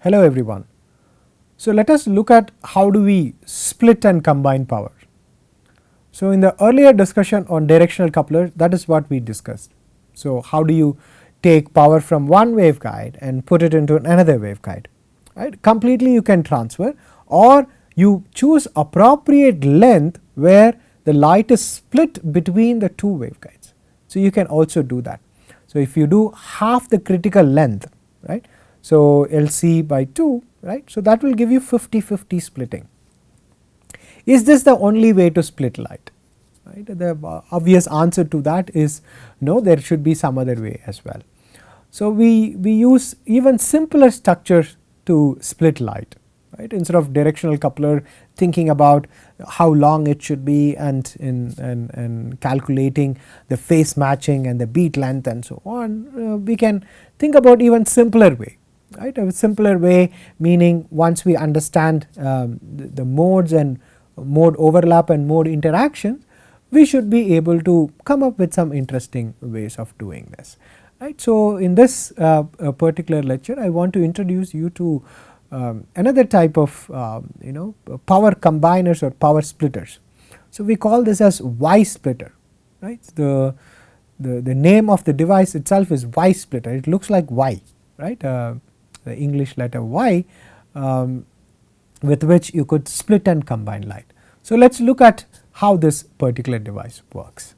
Hello everyone. So let us look at how do we split and combine power. So in the earlier discussion on directional couplers, that is what we discussed. So how do you take power from one waveguide and put it into another waveguide, right? Completely you can transfer, or you choose appropriate length where the light is split between the two waveguides. So you can also do that. So if you do half the critical length, right, so LC by 2, right, so that will give you 50-50 splitting. Is this the only way to split light? Right? The obvious answer to that is no, there should be some other way as well. So we use even simpler structures to split light, right, instead of directional coupler thinking about how long it should be and in calculating the phase matching and the beat length and so on. We can think about even simpler way, right. A simpler way meaning once we understand the modes and mode overlap and mode interaction, we should be able to come up with some interesting ways of doing this, right. So in this particular lecture I want to introduce you to another type of power combiners or power splitters. So we call this as Y splitter, right. The name of the device itself is Y splitter. It looks like Y, right, the English letter Y, with which you could split and combine light. So let us look at how this particular device works.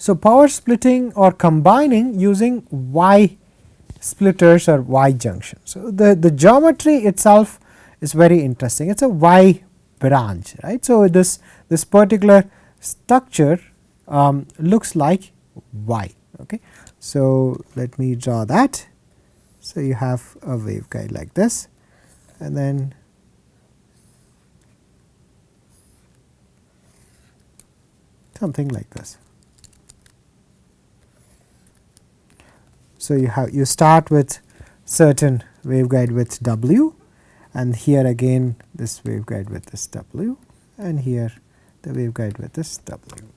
So power splitting or combining using Y splitters or Y junctions. So the geometry itself is very interesting. It is a Y branch, right. So this particular structure looks like Y. Okay. So let me draw that. So you have a waveguide like this, and then something like this. So you start with certain waveguide width W, and here again this waveguide width is W, and here the waveguide width is W.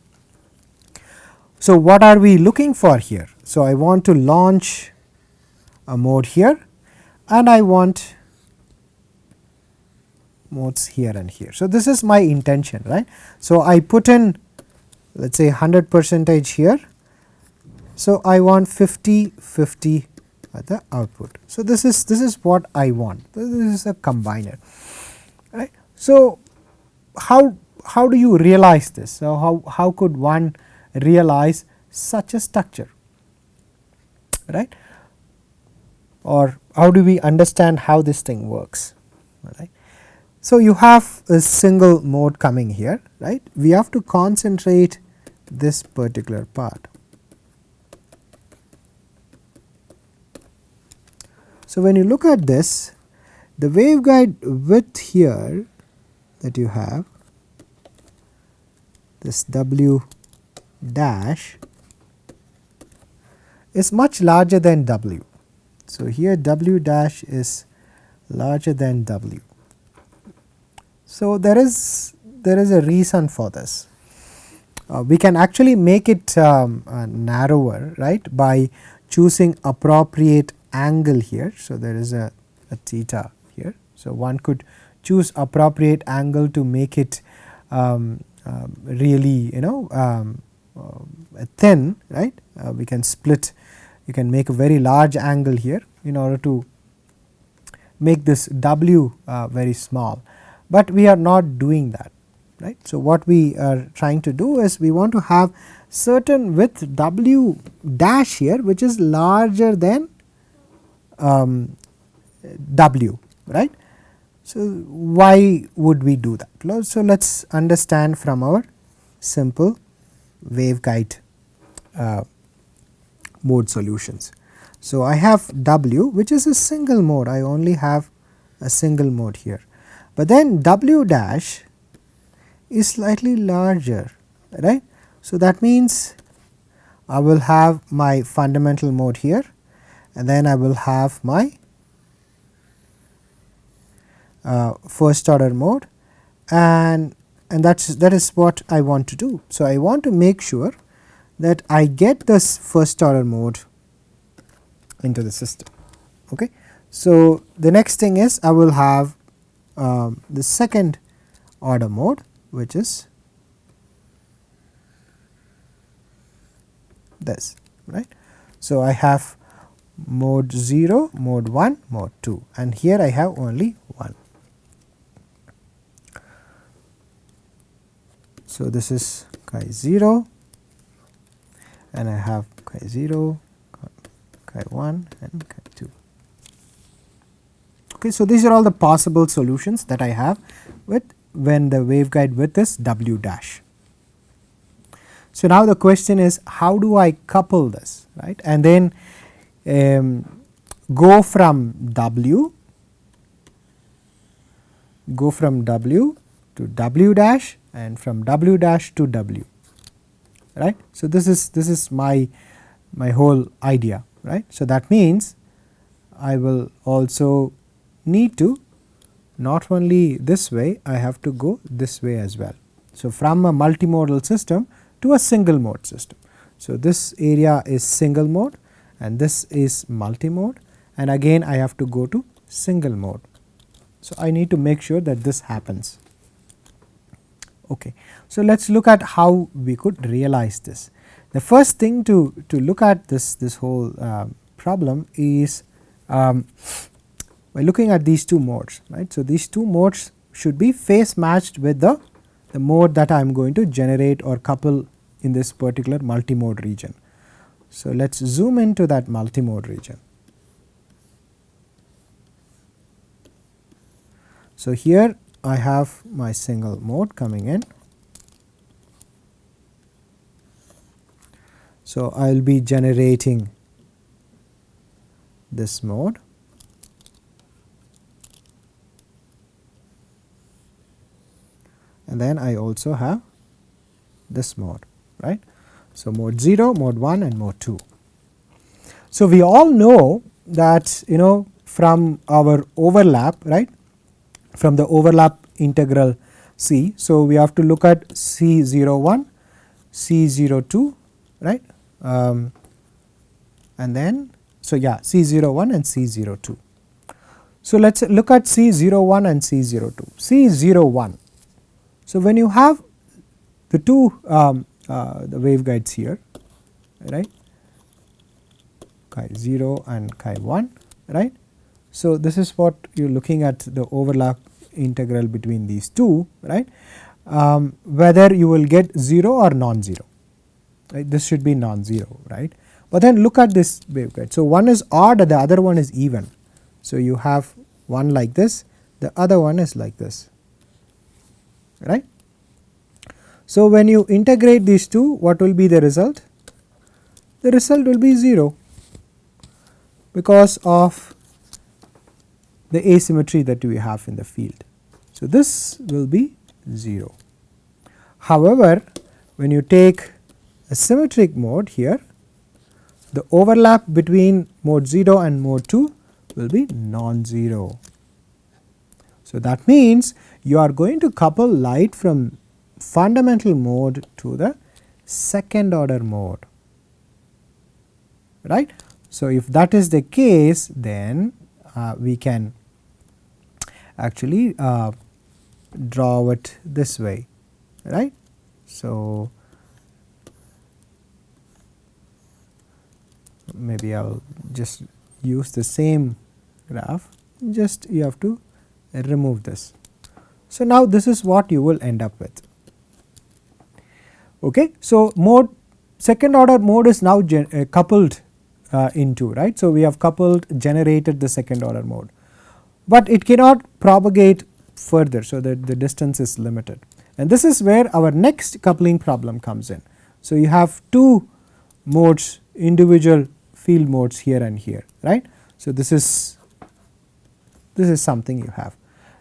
So what are we looking for here? So I want to launch a mode here, and I want modes here and here. So this is my intention, right. So I put in, let us say 100% here. So I want 50-50 at the output. So this is what I want. This is a combiner, right. So how do you realize this? So how could one realize such a structure, right, or how do we understand how this thing works, right? So you have a single mode coming here, right. We have to concentrate this particular part. So when you look at this, the waveguide width here that you have, this W dash, is much larger than W. So here W dash is larger than W. So there is a reason for this. We can actually make it narrower, right, by choosing appropriate angle here. So there is a theta here. So one could choose appropriate angle to make it really thin, right. We can split, you can make a very large angle here in order to make this W very small, but we are not doing that, right. So what we are trying to do is we want to have certain width W dash here which is larger than W, right. So why would we do that? So let us understand from our simple waveguide mode solutions. So I have W which is a single mode, I only have a single mode here. but then W dash is slightly larger, right. So, that means I will have my fundamental mode here, and then I will have my first order mode, and that is what I want to do. So, I want to make sure that I get this first order mode into the system. Okay. So, the next thing is I will have the second order mode, which is this, right. So, I have mode 0, mode 1, mode 2, and here I have only 1. So, this is chi 0, and I have chi 0, chi 1 and chi 2. Okay, so, these are all the possible solutions that I have with when the waveguide width is W dash. So, now the question is how do I couple this, right, and then go from W to W dash and from W dash to W, right. So, this is my whole idea, right. So, that means I will also need to not only this way, I have to go this way as well. So, from a multimodal system to a single mode system. So, this area is single mode and this is multi-mode, and again I have to go to single mode. So, I need to make sure that this happens. Okay. So, let us look at how we could realize this. The first thing to look at this whole problem is by looking at these two modes, right. So, these two modes should be phase matched with the mode that I am going to generate or couple in this particular multi-mode region. So, let us zoom into that multi-mode region. So, here I have my single mode coming in. So, I will be generating this mode, and then I also have this mode, right. So, mode 0, mode 1 and mode 2. So, we all know that from our overlap, right, from the overlap integral C. So, we have to look at C01, C02, right, and then so yeah C01 and C02. So, let us look at C01 and C02. C01. So, when you have the two the waveguides here, right, chi 0 and chi 1, right. So, this is what you are looking at, the overlap integral between these two, right, whether you will get 0 or non-zero, right. This should be non-zero, right, but then look at this waveguide. So, one is odd and the other one is even. So, you have one like this, the other one is like this, right. So, when you integrate these two, what will be the result? The result will be 0 because of the asymmetry that we have in the field. So, this will be 0. However, when you take a symmetric mode here, the overlap between mode 0 and mode 2 will be non-zero. So, that means you are going to couple light from fundamental mode to the second order mode, right. So, if that is the case, then we can actually draw it this way, right. So, maybe I will just use the same graph, just you have to remove this. So, now this is what you will end up with. Okay. So, mode second order mode is now coupled into, right. So, we have coupled generated the second order mode, but it cannot propagate further. So, the distance is limited, and this is where our next coupling problem comes in. So, you have two modes, individual field modes here and here, right. So, this is something you have.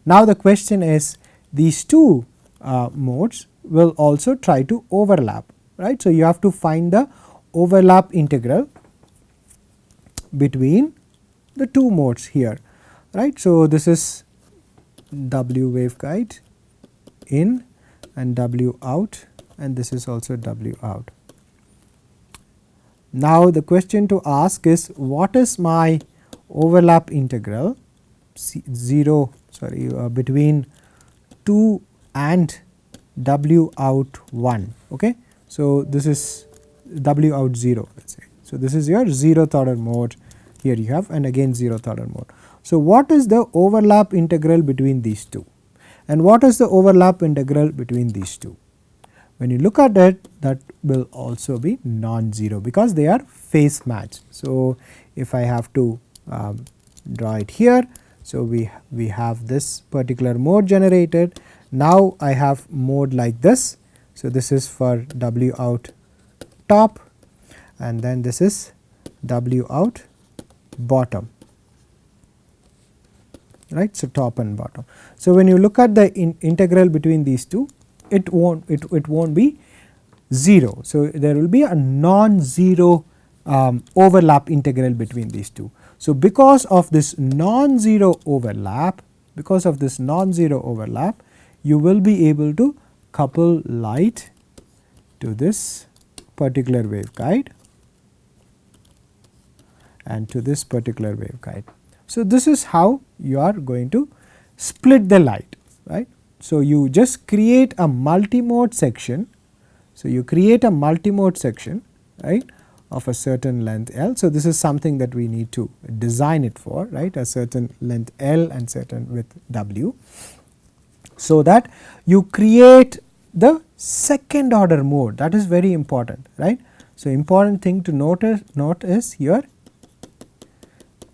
Now the question is, these two modes will also try to overlap, right. So, you have to find the overlap integral between the two modes here, right. So, this is W waveguide in and W out, and this is also W out. Now, the question to ask is, what is my overlap integral between 2 and W out 1. Okay. So, this is W out 0, let us say. So, this is your 0th order mode, here you have, and again 0th order mode. So, what is the overlap integral between these two, and what is the overlap integral between these two? When you look at it, that will also be non-zero, because they are phase matched. So, if I have to draw it here, so we have this particular mode generated. Now, I have mode like this. So, this is for W out top, and then this is W out bottom, right. So, top and bottom. So, when you look at the integral between these two, it won't be 0. So, there will be a non-zero overlap integral between these two. So, because of this non-zero overlap, you will be able to couple light to this particular waveguide and to this particular waveguide. So, this is how you are going to split the light, right. So, you just create a multimode section. So, you create a multimode section, right, of a certain length L. So, this is something that we need to design it for, right, a certain length L and certain width W. So, that you create the second order mode, that is very important, right. So, important thing to note is here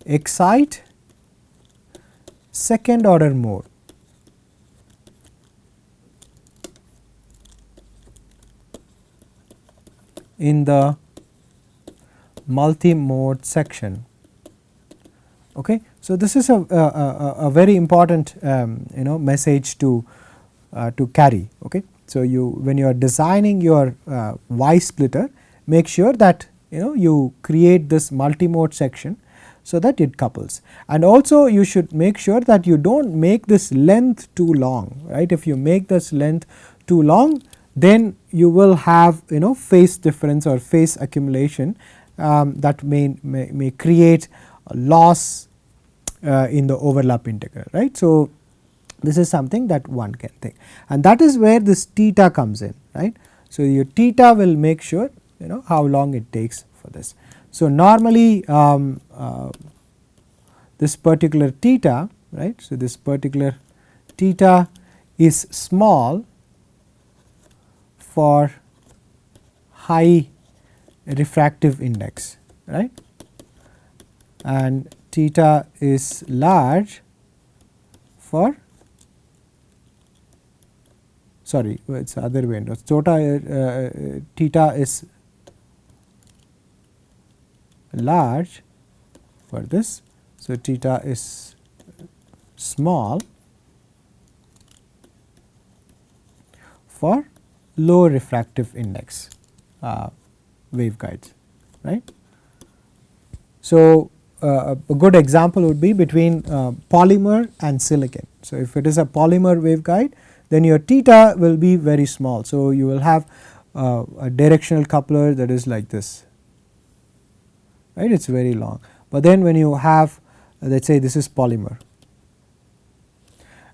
excite second order mode. In the multi-mode section. Okay. So, this is a very important message to carry. Okay. So, when you are designing your Y splitter, make sure that you create this multi-mode section so that it couples, and also you should make sure that you do not make this length too long, right. If you make this length too long, then you will have phase difference or phase accumulation that may create a loss in the overlap integral, right. So, this is something that one can think, and that is where this theta comes in, right. So, your theta will make sure how long it takes for this. So, normally this particular theta, right. So, this particular theta is small for high refractive index, right, and theta is large for, sorry, it is the other way. Theta is large for this. So, theta is small for low refractive index waveguides, right. So, a good example would be between polymer and silicon. So, if it is a polymer waveguide, then your theta will be very small. So, you will have a directional coupler that is like this, right, it is very long. But then when you have, let us say this is polymer,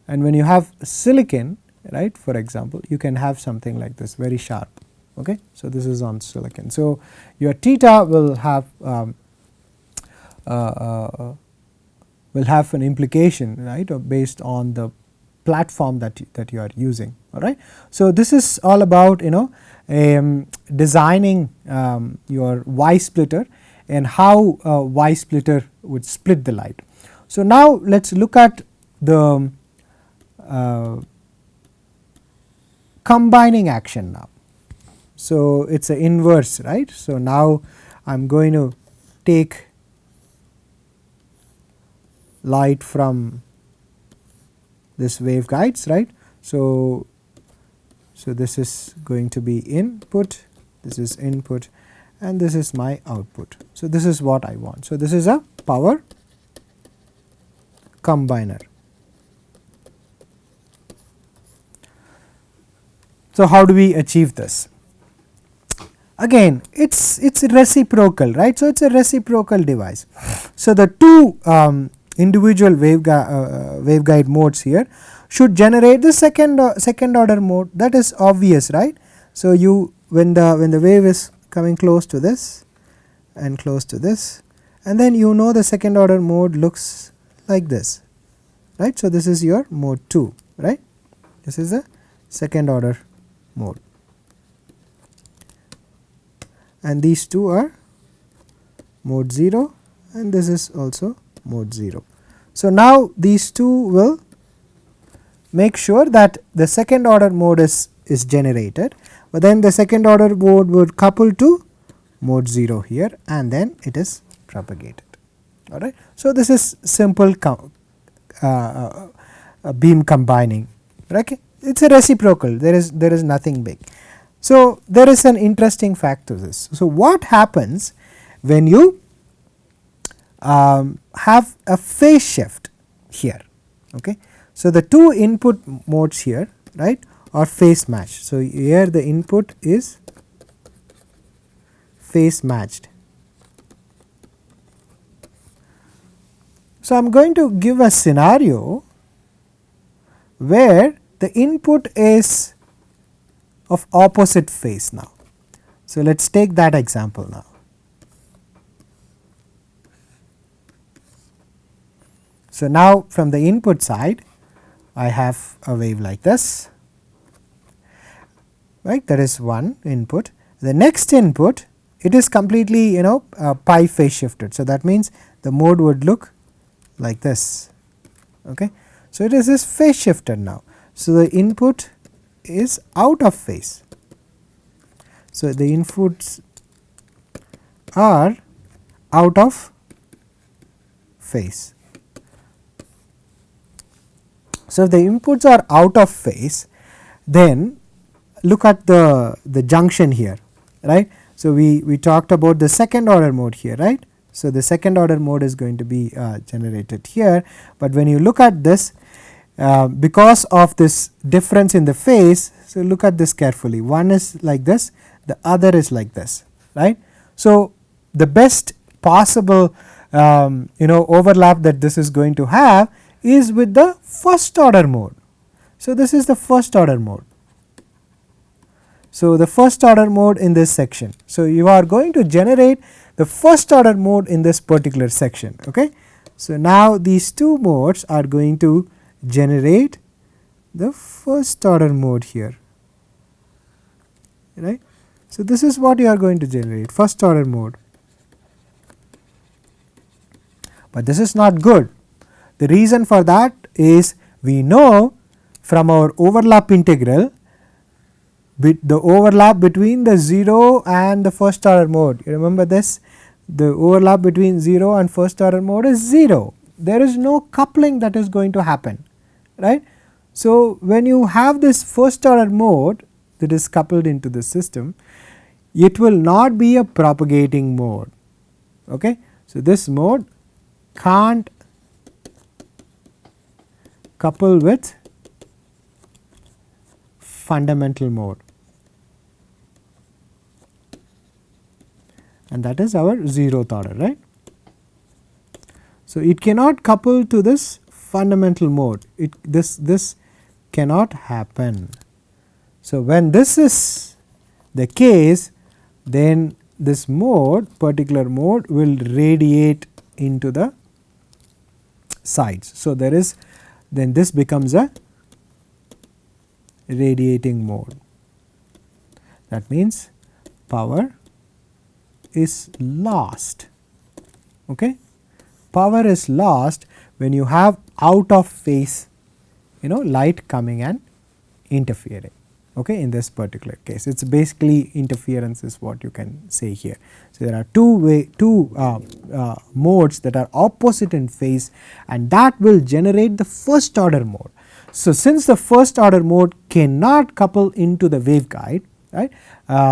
and when you have silicon, right, for example, you can have something like this very sharp. Okay. So, this is on silicon. So, your theta will have an implication, right, based on the platform that you are using. All right. So, this is all about designing your Y splitter and how a Y splitter would split the light. So, now let us look at the combining action now. So, it is a inverse, right. So, now I am going to take light from this waveguides, right. So this is going to be input, this is input, and this is my output. So this is what I want. So this is a power combiner. So how do we achieve this? Again, it's reciprocal, right. So it's a reciprocal device. So the two individual waveguide modes here should generate the second order mode. That is obvious, right. So you when the wave is coming close to this and close to this, and then you know the second order mode looks like this, right. So this is your mode 2, right. This is the second order mode, and these two are mode 0, and this is also mode 0. So now these two will make sure that the second order mode is generated, but then the second order mode would couple to mode 0 here, and then it is propagated. Alright. So this is simple beam combining. Okay. It is a reciprocal, there is nothing big. So there is an interesting fact to this. So what happens when you have a phase shift here? Okay. So the two input modes here, right, are phase matched. So here the input is phase matched. So I am going to give a scenario where the input is of opposite phase now. So let us take that example now. So now from the input side I have a wave like this, right, that is one input. The next input, it is completely pi phase shifted. So that means the mode would look like this. Okay. So it is this phase shifted now. So the input is out of phase. So the inputs are out of phase. So if the inputs are out of phase, then look at the junction here, right. So we talked about the second order mode here, right. So the second order mode is going to be generated here, but when you look at this, because of this difference in the phase, so look at this carefully, one is like this, the other is like this, right. So the best possible overlap that this is going to have is with the first order mode. So this is the first order mode. So the first order mode in this section. So you are going to generate the first order mode in this particular section. Okay. So now these two modes are going to generate the first order mode here, right. So this is what you are going to generate, first order mode, but this is not good. The reason for that is we know from our overlap integral the overlap between the 0 and the first order mode. You remember this, the overlap between 0 and first order mode is 0. There is no coupling that is going to happen, right. So when you have this first order mode that is coupled into the system, it will not be a propagating mode. Okay. So this mode can't couple with fundamental mode, and that is our 0th order, right. So it cannot couple to this fundamental mode, this cannot happen. So when this is the case, then this mode, particular mode, will radiate into the sides. So there is, then this becomes a radiating mode. That means power is lost. Okay. Power is lost when you have out of phase light coming and interfering. Okay, in this particular case, it is basically interference is what you can say here. So there are two modes that are opposite in phase, and that will generate the first order mode. So, since the first order mode cannot couple into the waveguide, right,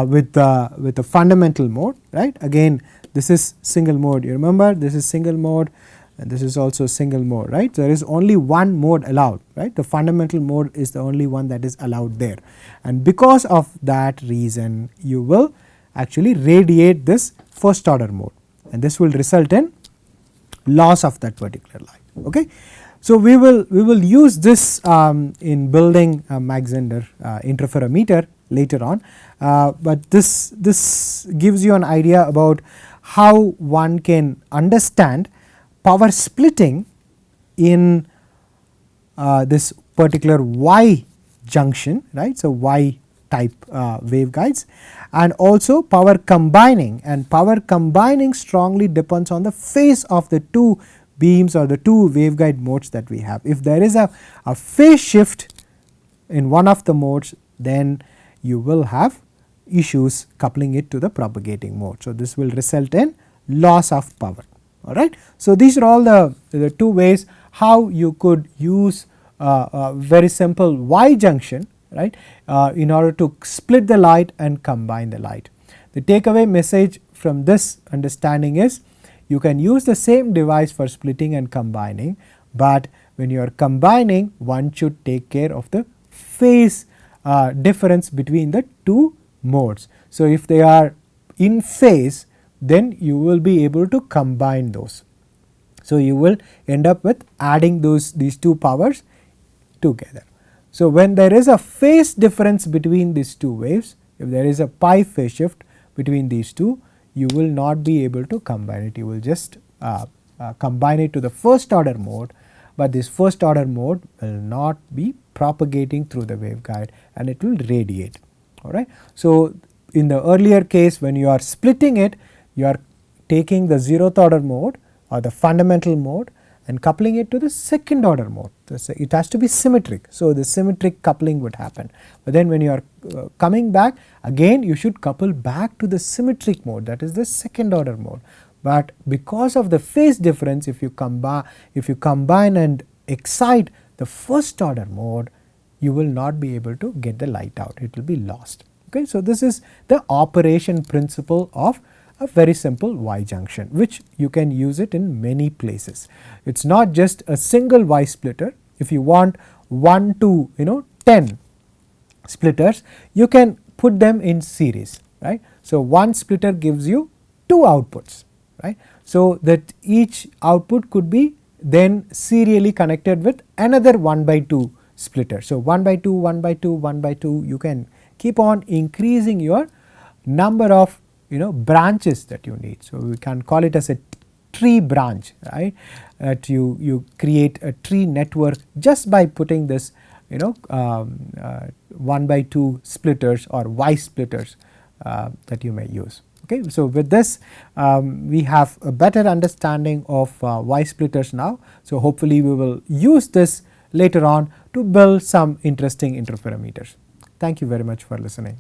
with the fundamental mode, right, again this is single mode, you remember this is single mode and this is also single mode, right. So, there is only one mode allowed, right, the fundamental mode is the only one that is allowed there, and because of that reason you will actually radiate this first order mode, and this will result in loss of that particular light. Okay. So, we will use this in building a Mach-Zehnder interferometer later on, but this gives you an idea about how one can understand power splitting in this particular Y junction, right. So, Y type waveguides, and also power combining, and power combining strongly depends on the phase of the two beams or the two waveguide modes that we have. If there is a phase shift in one of the modes, then you will have issues coupling it to the propagating mode. So, this will result in loss of power, alright. So, these are all the two ways how you could use a very simple Y junction, right, in order to split the light and combine the light. The takeaway message from this understanding is you can use the same device for splitting and combining, but when you are combining one should take care of the phase difference between the two modes. So, if they are in phase, then you will be able to combine those. So, you will end up with adding these two powers together. So, when there is a phase difference between these two waves, if there is a pi phase shift between these two, you will not be able to combine it, you will just combine it to the first order mode, but this first order mode will not be propagating through the waveguide and it will radiate, alright. So, in the earlier case when you are splitting it, you are taking the 0th order mode or the fundamental mode and coupling it to the second order mode. It has to be symmetric. So, the symmetric coupling would happen, but then when you are coming back again you should couple back to the symmetric mode, that is the second order mode. But because of the phase difference, if you combine and excite the first order mode, you will not be able to get the light out, it will be lost. Okay. So, this is the operation principle of a very simple Y junction, which you can use it in many places. It is not just a single Y splitter. If you want 1 to 10 splitters, you can put them in series, right. So, one splitter gives you 2 outputs, right. So, that each output could be then serially connected with another 1/2 splitter. So, 1/2, 1/2, 1/2, you can keep on increasing your number of branches that you need. So, we can call it as a tree branch, right, that you create a tree network just by putting this 1/2 splitters or Y splitters that you may use. Okay. So, with this we have a better understanding of Y splitters now. So, hopefully we will use this later on to build some interesting interferometers. Thank you very much for listening.